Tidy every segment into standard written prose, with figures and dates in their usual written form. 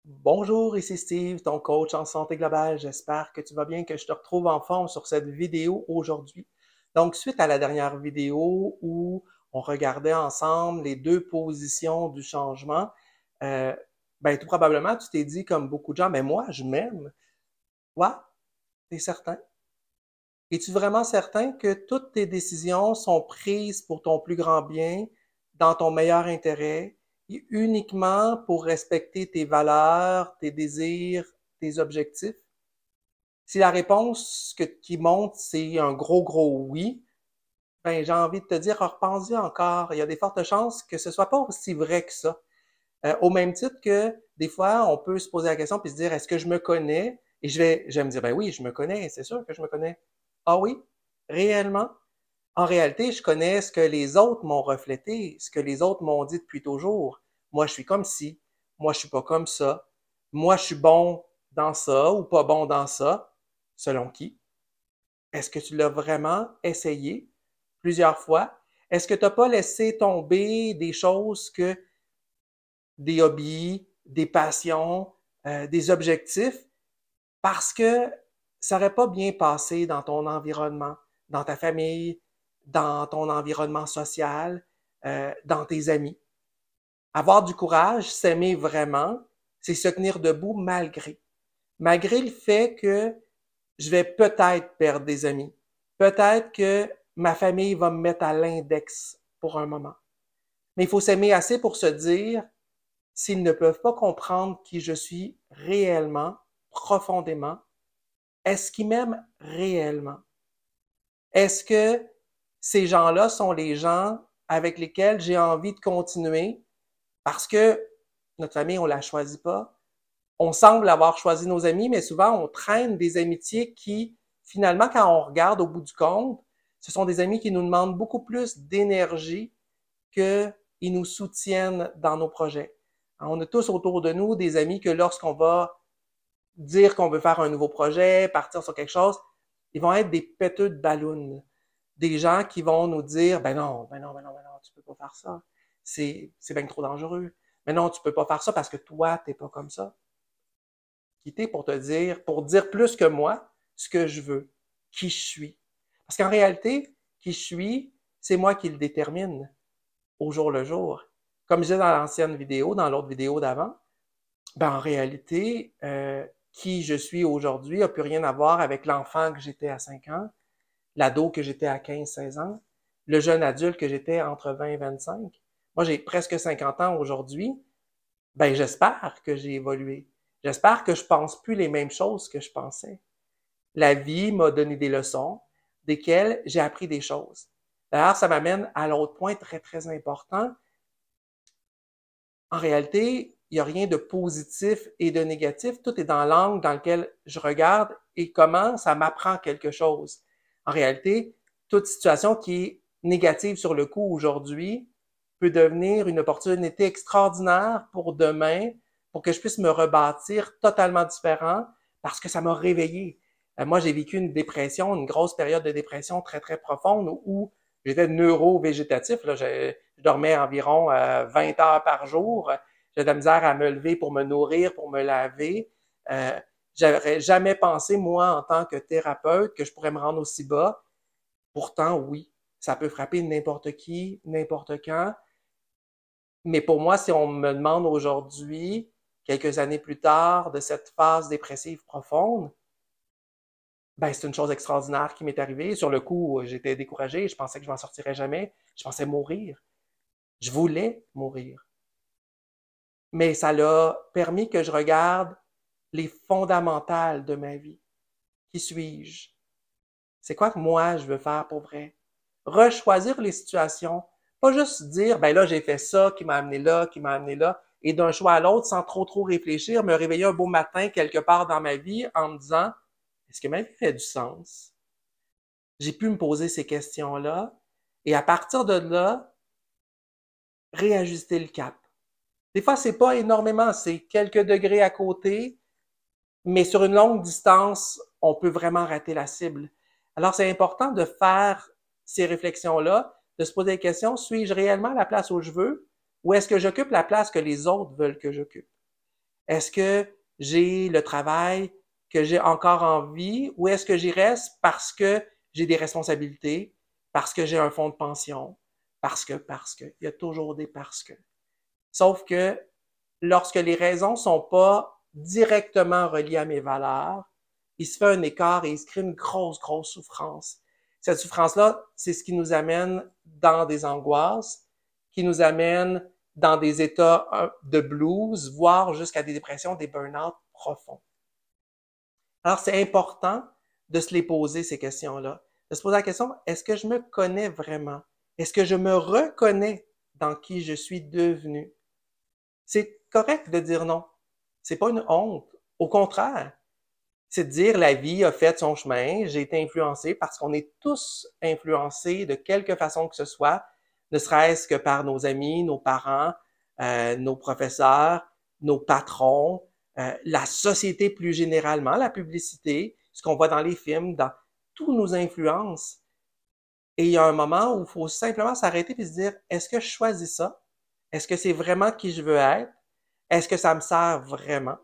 Bonjour, ici Steve, ton coach en santé globale. J'espère que tu vas bien, que je te retrouve en forme sur cette vidéo aujourd'hui. Donc, suite à la dernière vidéo où on regardait ensemble les deux positions du changement, euh, tout probablement, tu t'es dit, comme beaucoup de gens, mais moi, je m'aime. Ouais, t'es certain? Es-tu vraiment certain que toutes tes décisions sont prises pour ton plus grand bien, dans ton meilleur intérêt, et uniquement pour respecter tes valeurs, tes désirs, tes objectifs? Si la réponse qui monte, c'est un gros oui, j'ai envie de te dire, repense-y encore. Il y a des fortes chances que ce soit pas aussi vrai que ça. Au même titre que des fois, on peut se poser la question puis se dire, est-ce que je me connais? Et je vais me dire, ben oui, je me connais, c'est sûr que je me connais. Ah oui? Réellement? En réalité, je connais ce que les autres m'ont reflété, ce que les autres m'ont dit depuis toujours. Moi, je suis comme ci. Moi, je suis pas comme ça. Moi, je suis bon dans ça ou pas bon dans ça. Selon qui? Est-ce que tu l'as vraiment essayé plusieurs fois? Est-ce que tu n'as pas laissé tomber des choses des hobbies, des passions, des objectifs parce que ça n'aurait pas bien passé dans ton environnement, dans ta famille, dans ton environnement social, dans tes amis. Avoir du courage, s'aimer vraiment, c'est se tenir debout malgré le fait que je vais peut-être perdre des amis. Peut-être que ma famille va me mettre à l'index pour un moment. Mais il faut s'aimer assez pour se dire, s'ils ne peuvent pas comprendre qui je suis réellement, profondément, est-ce qu'ils m'aiment réellement? Est-ce que ces gens-là sont les gens avec lesquels j'ai envie de continuer parce que notre famille, on la choisit pas? On semble avoir choisi nos amis, mais souvent, on traîne des amitiés qui, finalement, quand on regarde au bout du compte, ce sont des amis qui nous demandent beaucoup plus d'énergie qu'ils nous soutiennent dans nos projets. On a tous autour de nous des amis que lorsqu'on va dire qu'on veut faire un nouveau projet, partir sur quelque chose, ils vont être des péteux de ballon. Des gens qui vont nous dire, tu peux pas faire ça. C'est bien trop dangereux. Mais non, tu peux pas faire ça parce que toi, t'es pas comme ça. Quitter pour dire plus que moi, ce que je veux, qui je suis. Parce qu'en réalité, qui je suis, c'est moi qui le détermine au jour le jour. Comme je disais dans l'ancienne vidéo, dans l'autre vidéo d'avant, en réalité, qui je suis aujourd'hui n'a plus rien à voir avec l'enfant que j'étais à 5 ans, l'ado que j'étais à 15, 16 ans, le jeune adulte que j'étais entre 20 et 25. Moi, j'ai presque 50 ans aujourd'hui. J'espère que j'ai évolué. J'espère que je pense plus les mêmes choses que je pensais. La vie m'a donné des leçons, desquelles j'ai appris des choses. D'ailleurs, ça m'amène à l'autre point très important. En réalité, il n'y a rien de positif et de négatif. Tout est dans l'angle dans lequel je regarde et comment ça m'apprend quelque chose. En réalité, toute situation qui est négative sur le coup aujourd'hui peut devenir une opportunité extraordinaire pour demain, pour que je puisse me rebâtir totalement différent parce que ça m'a réveillé. Moi, j'ai vécu une dépression, une grosse période de dépression très profonde où j'étais neuro-végétatif. Là, je dormais environ 20 heures par jour. J'ai de la misère à me lever pour me nourrir, pour me laver. Euh, J'aurais jamais pensé, moi, en tant que thérapeute, que je pourrais me rendre aussi bas. Pourtant, oui, ça peut frapper n'importe qui, n'importe quand. Mais pour moi, si on me demande aujourd'hui, quelques années plus tard, de cette phase dépressive profonde, c'est une chose extraordinaire qui m'est arrivée. Sur le coup, j'étais découragé, je pensais que je m'en sortirais jamais, je pensais mourir. Je voulais mourir. Mais ça l'a permis que je regarde les fondamentales de ma vie. Qui suis-je? C'est quoi que moi je veux faire pour vrai? Rechoisir les situations. Pas juste dire, là, j'ai fait ça, qui m'a amené là, qui m'a amené là, et d'un choix à l'autre, sans trop réfléchir, me réveiller un beau matin quelque part dans ma vie en me disant, est-ce que ma vie fait du sens? J'ai pu me poser ces questions-là, et à partir de là, réajuster le cap. Des fois, c'est pas énormément, c'est quelques degrés à côté, mais sur une longue distance, on peut vraiment rater la cible. Alors, c'est important de faire ces réflexions-là, de se poser la question, suis-je réellement à la place où je veux ou est-ce que j'occupe la place que les autres veulent que j'occupe? Est-ce que j'ai le travail que j'ai encore envie ou est-ce que j'y reste parce que j'ai des responsabilités, parce que j'ai un fonds de pension, parce que. Il y a toujours des parce que. Sauf que lorsque les raisons sont pas directement reliées à mes valeurs, il se fait un écart et il se crée une grosse, grosse souffrance. Cette souffrance-là, c'est ce qui nous amène dans des angoisses, qui nous amène dans des états de blues, voire jusqu'à des dépressions, des burn-out profonds. Alors, c'est important de se les poser, ces questions-là. De se poser la question, est-ce que je me connais vraiment? Est-ce que je me reconnais dans qui je suis devenu? C'est correct de dire non. C'est pas une honte. Au contraire, c'est de dire la vie a fait son chemin, j'ai été influencé parce qu'on est tous influencés de quelque façon que ce soit, ne serait-ce que par nos amis, nos parents, nos professeurs, nos patrons, la société plus généralement, la publicité, ce qu'on voit dans les films, dans tout nous influence. Et il y a un moment où il faut simplement s'arrêter et se dire, est-ce que je choisis ça? Est-ce que c'est vraiment qui je veux être? Est-ce que ça me sert vraiment?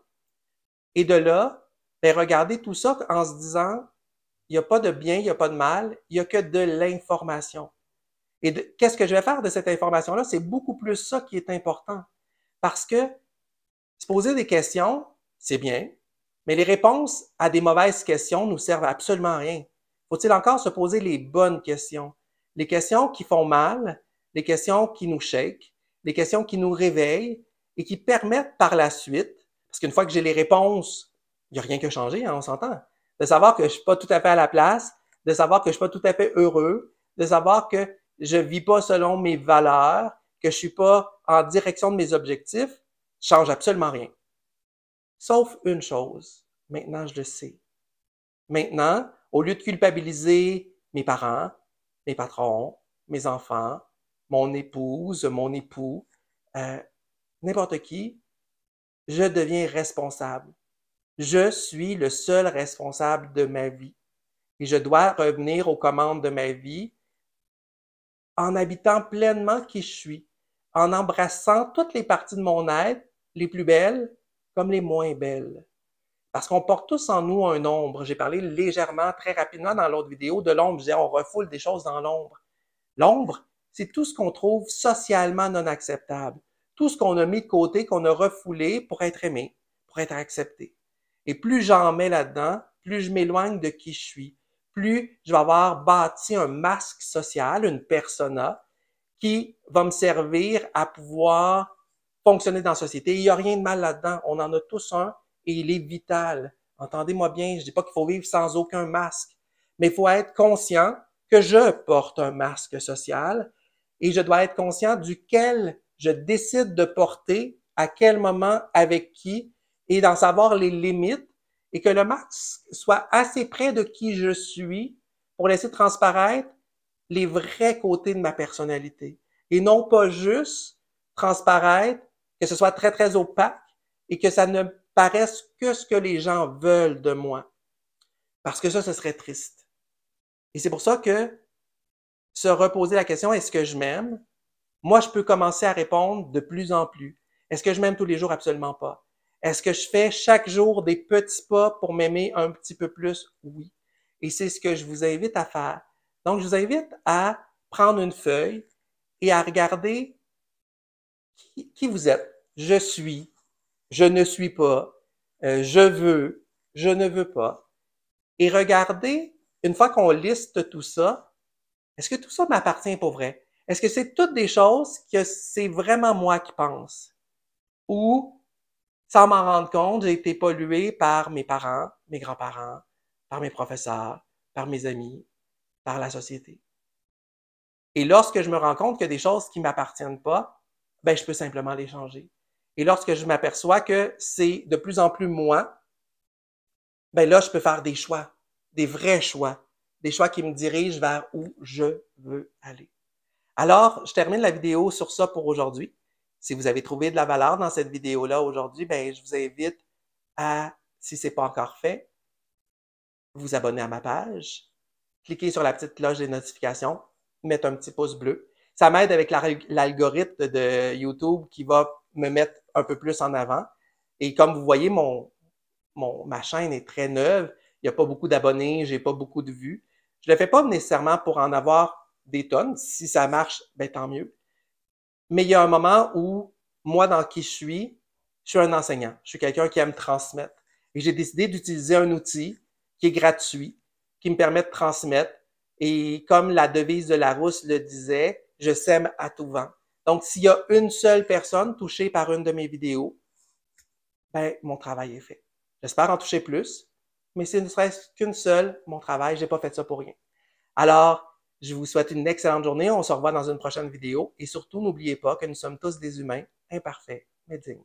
Et de là, ben, regarder tout ça en se disant, il n'y a pas de bien, il n'y a pas de mal, il n'y a que de l'information. Et qu'est-ce que je vais faire de cette information-là? C'est beaucoup plus ça qui est important. Parce que se poser des questions, c'est bien, mais les réponses à des mauvaises questions nous servent absolument à rien. Faut-il encore se poser les bonnes questions? Les questions qui font mal, les questions qui nous shake, les questions qui nous réveillent et qui permettent par la suite, parce qu'une fois que j'ai les réponses, il n'y a rien qui a changé, hein, on s'entend. De savoir que je suis pas tout à fait à la place, de savoir que je suis pas tout à fait heureux, de savoir que je vis pas selon mes valeurs, que je suis pas en direction de mes objectifs, change absolument rien. Sauf une chose. Maintenant, je le sais. Maintenant, au lieu de culpabiliser mes parents, mes patrons, mes enfants, mon épouse, mon époux, n'importe qui, je deviens responsable. Je suis le seul responsable de ma vie. Et je dois revenir aux commandes de ma vie en habitant pleinement qui je suis, en embrassant toutes les parties de mon être, les plus belles comme les moins belles. Parce qu'on porte tous en nous un ombre. J'ai parlé légèrement, très rapidement dans l'autre vidéo de l'ombre. Je disais, on refoule des choses dans l'ombre. L'ombre, c'est tout ce qu'on trouve socialement non acceptable. Tout ce qu'on a mis de côté, qu'on a refoulé pour être aimé, pour être accepté. Et plus j'en mets là-dedans, plus je m'éloigne de qui je suis. Plus je vais avoir bâti un masque social, une persona, qui va me servir à pouvoir fonctionner dans la société. Il n'y a rien de mal là-dedans. On en a tous un et il est vital. Entendez-moi bien, je dis pas qu'il faut vivre sans aucun masque, mais il faut être conscient que je porte un masque social et je dois être conscient duquel je décide de porter, à quel moment, avec qui, et d'en savoir les limites et que le masque soit assez près de qui je suis pour laisser transparaître les vrais côtés de ma personnalité et non pas juste transparaître, que ce soit très, très opaque et que ça ne paraisse que ce que les gens veulent de moi. Parce que ça, ce serait triste. Et c'est pour ça que se reposer la question, est-ce que je m'aime? Moi, je peux commencer à répondre de plus en plus. Est-ce que je m'aime tous les jours? Absolument pas. Est-ce que je fais chaque jour des petits pas pour m'aimer un petit peu plus? Oui. Et c'est ce que je vous invite à faire. Donc, je vous invite à prendre une feuille et à regarder qui vous êtes. Je suis, je ne suis pas, je veux, je ne veux pas. Et regardez, une fois qu'on liste tout ça, est-ce que tout ça m'appartient pour vrai? Est-ce que c'est toutes des choses que c'est vraiment moi qui pense? Ou, sans m'en rendre compte, j'ai été pollué par mes parents, mes grands-parents, par mes professeurs, par mes amis, par la société. Et lorsque je me rends compte qu'il y a des choses qui ne m'appartiennent pas, ben, je peux simplement les changer. Et lorsque je m'aperçois que c'est de plus en plus moi, ben là, je peux faire des choix, des vrais choix, des choix qui me dirigent vers où je veux aller. Alors, je termine la vidéo sur ça pour aujourd'hui. Si vous avez trouvé de la valeur dans cette vidéo-là aujourd'hui, ben, je vous invite à, si ce n'est pas encore fait, vous abonner à ma page, cliquer sur la petite cloche des notifications, mettre un petit pouce bleu. Ça m'aide avec l'algorithme de YouTube qui va me mettre un peu plus en avant. Et comme vous voyez, ma chaîne est très neuve. Il n'y a pas beaucoup d'abonnés, j'ai pas beaucoup de vues. Je le fais pas nécessairement pour en avoir des tonnes. Si ça marche, ben tant mieux. Mais il y a un moment où, moi, dans qui je suis un enseignant. Je suis quelqu'un qui aime transmettre. Et j'ai décidé d'utiliser un outil qui est gratuit, qui me permet de transmettre. Et comme la devise de Larousse le disait, je sème à tout vent. Donc, s'il y a une seule personne touchée par une de mes vidéos, ben, mon travail est fait. J'espère en toucher plus, mais si ne serait-ce qu'une seule, mon travail, j'ai pas fait ça pour rien. Alors, je vous souhaite une excellente journée. On se revoit dans une prochaine vidéo. Et surtout, n'oubliez pas que nous sommes tous des humains imparfaits, mais dignes.